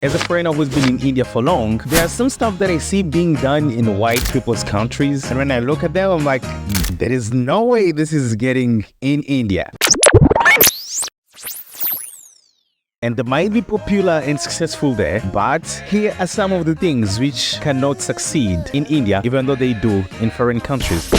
As a foreigner who's been in India for long, there are some stuff that I see being done in white people's countries, and when I look at them, I'm like, there is no way this is getting in India. And they might be popular and successful there, but here are some of the things which cannot succeed in India, even though they do in foreign countries.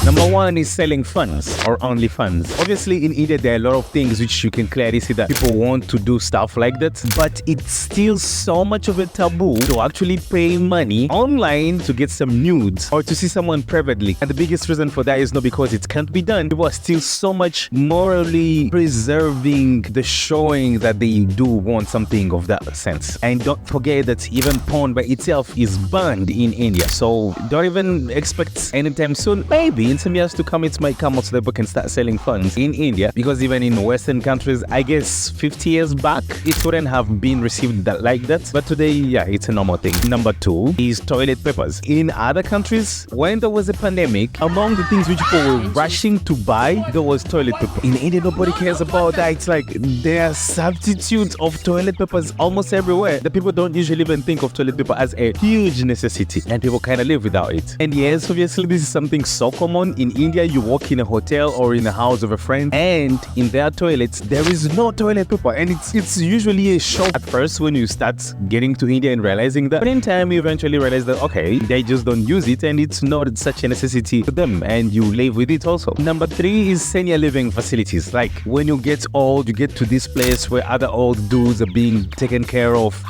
Number one is selling funds or only funds. Obviously, in India, there are a lot of things which you can clearly see that people want to do stuff like that, but it's still so much of a taboo to actually pay money online to get some nudes or to see someone privately. And the biggest reason for that is not because it can't be done. People are still so much morally preserving the showing that they do want something of that sense. And don't forget that even porn by itself is banned in India. So don't even expect anytime soon. Maybe in some years to come, it might come out so that people can start selling funds in India, because even in Western countries, I guess 50 years back, it wouldn't have been received like that. But today, yeah, it's a normal thing. Number two is toilet papers. In other countries, when there was a pandemic, among the things which people were rushing to buy, there was toilet paper. In India, nobody cares about that. It's like there are substitutes of toilet papers almost everywhere. The people don't usually even think of toilet paper as a huge necessity, and people kind of live without it. And yes, obviously, this is something so common. In India, you walk in a hotel or in the house of a friend, and in their toilets, there is no toilet paper. And it's usually a shock at first when you start getting to India and realizing that. But in time, you eventually realize that, okay, they just don't use it, and it's not such a necessity to them, and you live with it also. Number three is senior living facilities. Like when you get old, you get to this place where other old dudes are being taken care of.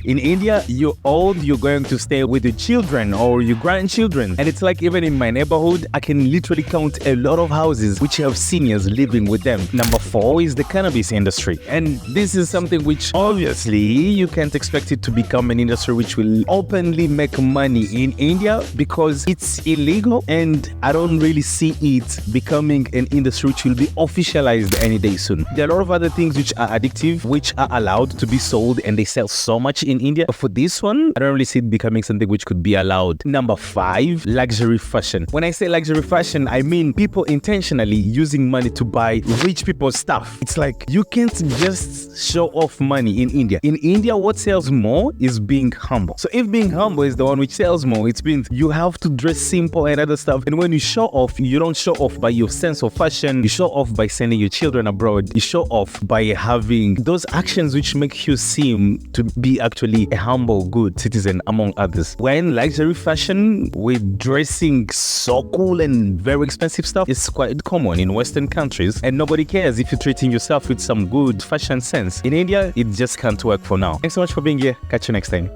In India, you're old, you're going to stay with your children or your grandchildren. And it's like, even in my neighborhood, I can literally count a lot of houses which have seniors living with them. Number four is the cannabis industry. And this is something which obviously you can't expect it to become an industry which will openly make money in India, because it's illegal, and I don't really see it becoming an industry which will be officialized any day soon. There are a lot of other things which are addictive, which are allowed to be sold, and they sell so much in India. But for this one, I don't really see it becoming something which could be allowed. Number five, luxury fashion. When I say luxury fashion, I mean people intentionally using money to buy rich people's stuff. It's like you can't just show off money in India. In India, what sells more is being humble. So if being humble is the one which sells more, it means you have to dress simple and other stuff. And when you show off, you don't show off by your sense of fashion. You show off by sending your children abroad. You show off by having those actions which make you seem to be actually a humble, good citizen among others. When luxury fashion with dressing so cool and very expensive stuff is quite common in Western countries, and nobody cares if you're treating yourself with some good fashion sense. In India, it just can't work for now. Thanks so much for being here. Catch you next time.